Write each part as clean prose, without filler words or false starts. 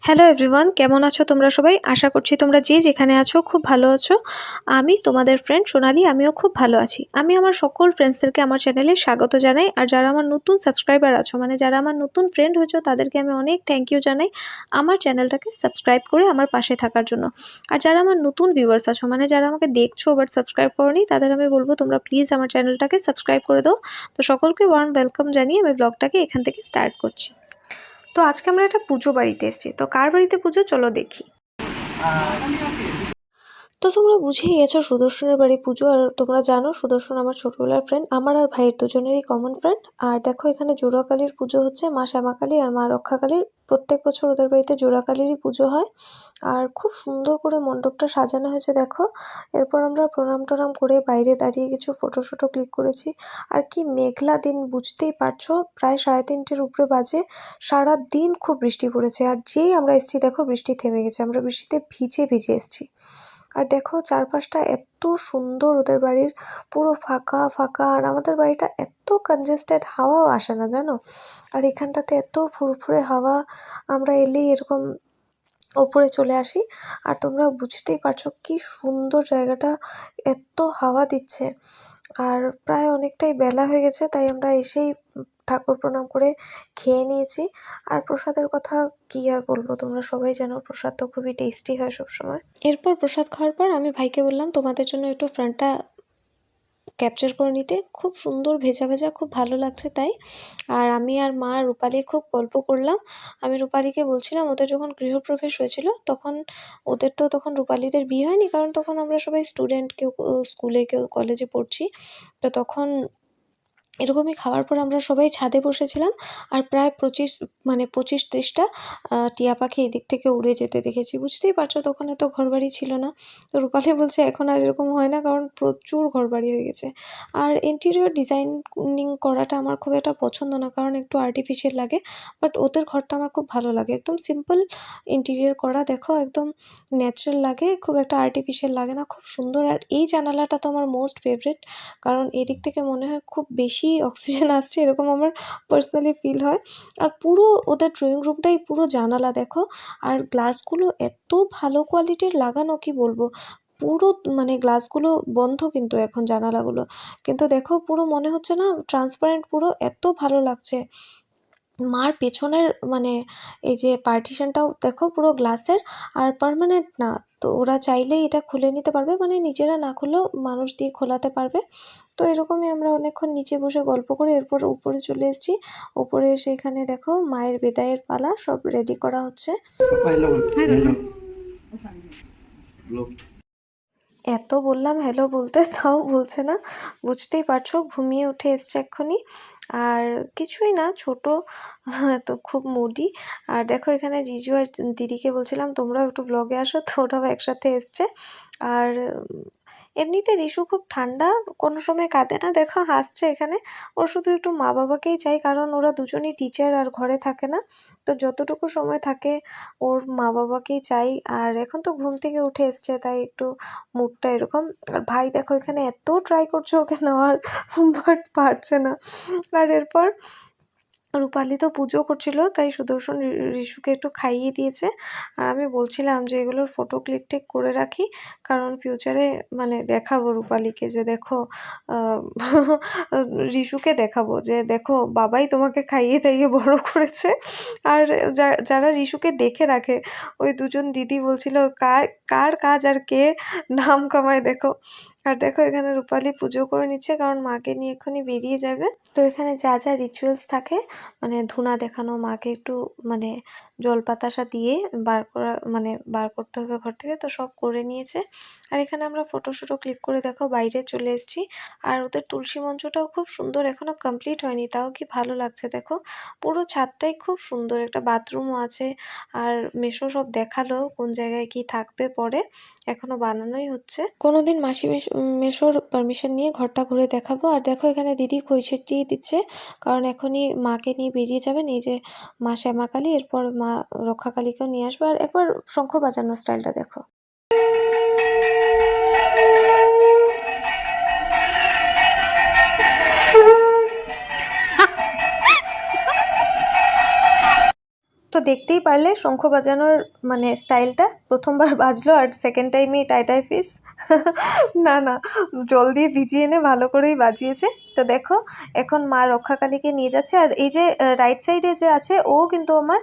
Hello everyone, কেমন আছো তোমরা সবাই? আশা করছি তোমরা যে যেখানে আছো খুব ভালো আছো। আমি তোমাদের ফ্রেন্ড সোনালি, আমিও খুব ভালো আছি। আমি আমার সকল ফ্রেন্ডসদেরকে আমার চ্যানেলে স্বাগত জানাই। আর যারা আমার নতুন সাবস্ক্রাইবার আছো, মানে যারা আমার নতুন ফ্রেন্ড হয়েছো, তাদেরকে আমি অনেক থ্যাংক ইউ জানাই আমার চ্যানেলটাকে সাবস্ক্রাইব করে আমার পাশে থাকার জন্য। আর যারা আমার নতুন ভিউয়ার্স আছো, মানে যারা আমাকে দেখছো বাট সাবস্ক্রাইব করোনি, তাদের আমি বলবো তোমরা প্লিজ আমার চ্যানেলটাকে সাবস্ক্রাইব করে দাও। তো সকলকে ওয়ার্ম ওয়েলকাম জানিয়ে আমি ব্লগটাকে এখান থেকে স্টার্ট করছি। তো আজকে আমরা একটা পুজো বাড়িতে এসেছি। তো কার বাড়িতে পুজো, চলো দেখি। তো তোমরা বুঝেই গেছো সুদর্শনের বাড়ি পুজো। আর তোমরা জানো সুদর্শন আমার ছোটবেলার ফ্রেন্ড, আমার আর ভাইয়ের দুজনেরই কমন ফ্রেন্ড। আর দেখো এখানে জোড়াকালীর পুজো হচ্ছে, মা শ্যামাকালী আর মা রক্ষাকালীর। প্রত্যেক বছর ওদের বাড়িতে জোড়াকালীরই পুজো হয়। আর খুব সুন্দর করে মণ্ডপটা সাজানো হয়েছে দেখো। এরপর আমরা প্রণাম টনাম করে বাইরে দাঁড়িয়ে কিছু ফটো শটো ক্লিক করেছি। আর কি মেঘলা দিন, বুঝতেই পারছো, প্রায় 3:30-এর উপরে বাজে। সারা দিন খুব বৃষ্টি পড়েছে, আর যেই আমরা এসছি দেখো বৃষ্টি থেমে গেছে। আমরা বৃষ্টিতে ভিজে ভিজে এসছি। আর দেখো চারপাশটা এত সুন্দর ওদের বাড়ির, পুরো ফাঁকা ফাঁকা। আর আমাদের বাড়িটা এত কনজেস্টেড, হাওয়াও আসে না জানো। আর এখানটাতে এত ফুরফুরে হাওয়া, আমরা এলেই এরকম ওপরে চলে আসি। আর তোমরা বুঝতেই পারছো কি সুন্দর জায়গাটা, এত হাওয়া দিচ্ছে। আর প্রায় অনেকটাই বেলা হয়ে গেছে, তাই আমরা এসেই ঠাকুর প্রণাম করে খেয়ে নিয়েছি। আর প্রসাদের কথা কি আর বলবো, তোমরা সবাই জানো প্রসাদ তো খুবই টেস্টি হয় সবসময়। এরপর প্রসাদ খাওয়ার পর আমি ভাইকে বললাম তোমাদের জন্য একটু ফ্রন্টটা ক্যাপচার করে নিতে। খুব সুন্দর ভেজা ভেজা, খুব ভালো লাগছে তাই। আর আমি আর মা রূপালি খুব গল্প করলাম। আমি রূপালিকে বলছিলাম ওদের যখন গৃহপ্রবেশ হয়েছিল তখন, ওদের তো তখন রূপালিদের বিয়ে হয়নি, কারণ তখন আমরা সবাই স্টুডেন্ট, কেউ স্কুলে কেউ কলেজে পড়ছি। তো তখন এরকমই খাওয়ার পর আমরা সবাই ছাদে বসেছিলাম। আর প্রায় 25-30টা টিয়া পাখি এদিক থেকে উড়ে যেতে দেখেছি। বুঝতেই পারছো তখন এত ঘরবাড়ি ছিল না। তো রূপালি বলছে এখন আর এরকম হয় না, কারণ প্রচুর ঘরবাড়ি হয়ে গেছে। আর ইন্টেরিয়র ডিজাইনিং করাটা আমার খুব একটা পছন্দ না, কারণ একটু আর্টিফিশিয়াল লাগে। বাট ওদের ঘরটা আমার খুব ভালো লাগে, একদম সিম্পল ইন্টেরিয়র করা, দেখো একদম ন্যাচারাল লাগে, খুব একটা আর্টিফিশিয়াল লাগে না, খুব সুন্দর। আর এই জানালাটা তো আমার মোস্ট ফেভারিট, কারণ এদিক থেকে মনে হয় খুব বেশি অক্সিজেন আসছে, এরকম আমার পার্সোনালি ফিল হয়। আর পুরো ওদের ড্রয়িং রুমটাই পুরো জানালা দেখো। আর গ্লাসগুলো এত ভালো কোয়ালিটির লাগানো, কি বলবো। পুরো মানে গ্লাসগুলো বন্ধ কিন্তু এখন জানালাগুলো, কিন্তু দেখো পুরো মনে হচ্ছে না ট্রান্সপারেন্ট, পুরো এত ভালো লাগছে। মার পেছনের মানে এই যে পার্টিশনটাও দেখো পুরো গ্লাসের, আর পার্মানেন্ট না। তো ওরা চাইলেই এটা খুলে নিতে পারবে, মানে নিজেরা না খুলেও মানুষ দিয়ে খোলাতে পারবে। তো এরকমই আমরা অনেকক্ষণ নিচে বসে গল্প করে এরপর উপরে চলে এসেছি। উপরে এসে এখানে দেখো মায়ের বিদায়ের পালা, সব রেডি করা হচ্ছে। এত বললাম হ্যালো বলতে, তাও বলছে না। বুঝতেই পারছো ঘুমিয়ে উঠে এসছে এক্ষুনি। আর কিছুই না, ছোট তো খুব মুডি। আর দেখো এখানে জিজু আর দিদিকে বলছিলাম তোমরাও একটু ব্লগে আসো, তো ওরাও একসাথে এসছে। আর এমনিতে রিশু খুব ঠান্ডা, কোনো সময় কাঁদে না, দেখো হাসছে এখানে। ওর শুধু একটু মা বাবাকেই চাই, কারণ ওরা দুজনই টিচার আর ঘরে থাকে না। তো যতটুকু সময় থাকে ওর মা বাবাকেই চাই। আর এখন তো ঘুম থেকে উঠে এসছে, তাই একটু মুডটা এরকম। আর ভাই দেখো এখানে এত ট্রাই করছে ওকে নেওয়ার, বাট পারছে না। আর এরপর রূপালি তো পুজো করছিল, তাই সুদর্শন রিশুকে একটু খাইয়ে দিয়েছে। আর আমি বলছিলাম যে এগুলোর ফটো ক্লিক টিক করে রাখি, কারণ ফিউচারে মানে দেখাবো রূপালিকে যে দেখো রিশুকে দেখাবো যে দেখো বাবাই তোমাকে খাইয়ে দাইয়ে বড় করেছে। আর যারা রিশুকে দেখে রাখে, ওই দুজন দিদি বলছিল কার কার কাজ আর কে নাম কামায় দেখো। আর দেখো এখানে রূপালি পুজো করে নিচ্ছে, কারণ মাকে নিয়ে এক্ষুনি বেরিয়ে যাবে। তো এখানে যা যা রিচুয়ালস থাকে, মানে ধুনা দেখানো, মাকে একটু মানে জল বাতাসা দিয়ে বার করতে হবে ঘর থেকে, তো সব করে নিয়েছে। আর এখানে আমরা ফটো শটো ক্লিক করে দেখো বাইরে চলে এসেছি। আর ওদের তুলসী মঞ্চটাও খুব সুন্দর, এখনো কমপ্লিট হয়নি, তাও কি ভালো লাগছে দেখো। পুরো ছাদটাই খুব সুন্দর, একটা বাথরুমও আছে। আর মেশো সব দেখালো কোন জায়গায় কি থাকবে পরে, এখনো বানানোই হচ্ছে। কোনোদিন মাসি মেশোর পারমিশন নিয়ে ঘরটা ঘুরে দেখাবো। আর দেখো এখানে দিদি খই ছিটিয়ে দিচ্ছে, কারণ এখনই মাকে নিয়ে বেরিয়ে যাবেন। এই যে মা শ্যামাকালী, এরপর মা রক্ষাকালীকেও নিয়ে আসবে। আর একবার শঙ্খ বাজানোর স্টাইলটা দেখো। তো তো দেখতেই পারলে শঙ্খ বাজানোর মানে স্টাইলটা, প্রথমবার বাজলো আর সেকেন্ড টাইমে টাই ফিস। না না, জল দিয়ে ভিজিয়ে এনে ভালো করেই বাজিয়েছে। তো দেখো এখন মা রক্ষাকালীকে নিয়ে যাচ্ছে। আর এই যে রাইট সাইডে যে আছে ও কিন্তু আমার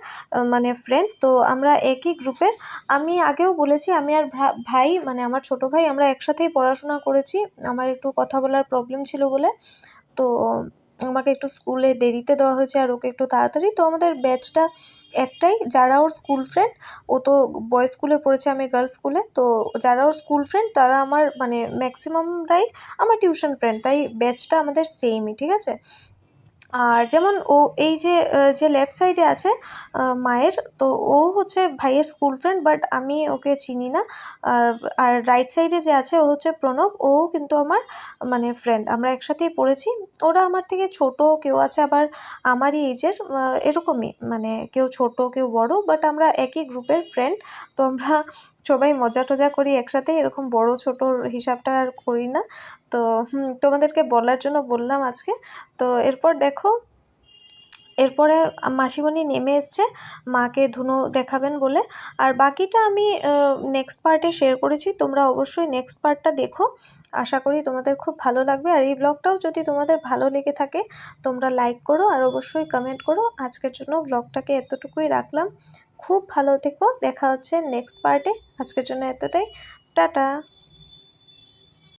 মানে ফ্রেন্ড, তো আমরা একই গ্রুপের। আমি আগেও বলেছি আমি আর ভাই মানে আমার ছোট ভাই আমরা একসাথেই পড়াশোনা করেছি। আমার একটু কথা বলার প্রবলেম ছিল বলে তো আমাকে একটু স্কুলে দেরিতে দেওয়া হয়েছে আর ওকে একটু তাড়াতাড়ি। তো আমাদের ব্যাচটা একটাই, যারা ওর স্কুল ফ্রেন্ড, ও তো বয়েজ স্কুলে পড়েছে আমি গার্লস স্কুলে, তো যারা ওর স্কুল ফ্রেন্ড তারা আমার মানে ম্যাক্সিমামটাই আমার টিউশন ফ্রেন্ড, তাই ব্যাচটা আমাদের সেমই, ঠিক আছে। আর যেমন ও এই যে যে লেফট সাইডে আছে মায়ের, তো ও হচ্ছে ভাইয়ের স্কুল ফ্রেন্ড, বাট আমি ওকে চিনি না। আর আর রাইট সাইডে যে আছে ও হচ্ছে প্রণব, ও কিন্তু আমার মানে ফ্রেন্ড, আমরা একসাথেই পড়েছি। ওরা আমার থেকে ছোট, কেউ আছে আবার আমারই এজের, এরকমই মানে কেউ ছোট কেউ বড়, বাট আমরা একই গ্রুপের ফ্রেন্ড। তো আমরা সবাই মজা টজা করি একসাথে, এরকম বড় ছোটোর হিসাবটা আর করি না। তো তোমাদেরকে বলার জন্য বললাম আজকে। তো এরপর দেখো, এরপরে মাসিমণি নেমে এসছে মাকে ধুনো দেখাবেন বলে। আর বাকিটা আমি নেক্সট পার্টে শেয়ার করেছি, তোমরা অবশ্যই নেক্সট পার্টটা দেখো, আশা করি তোমাদের খুব ভালো লাগবে। আর এই ব্লগটাও যদি তোমাদের ভালো লেগে থাকে তোমরা লাইক করো আর অবশ্যই কমেন্ট করো। আজকের জন্য ব্লগটাকে এতটুকুই রাখলাম, খুব ভালো থেকো, দেখা হচ্ছে নেক্সট পার্টে। আজকের জন্য এতটাই, টাটা।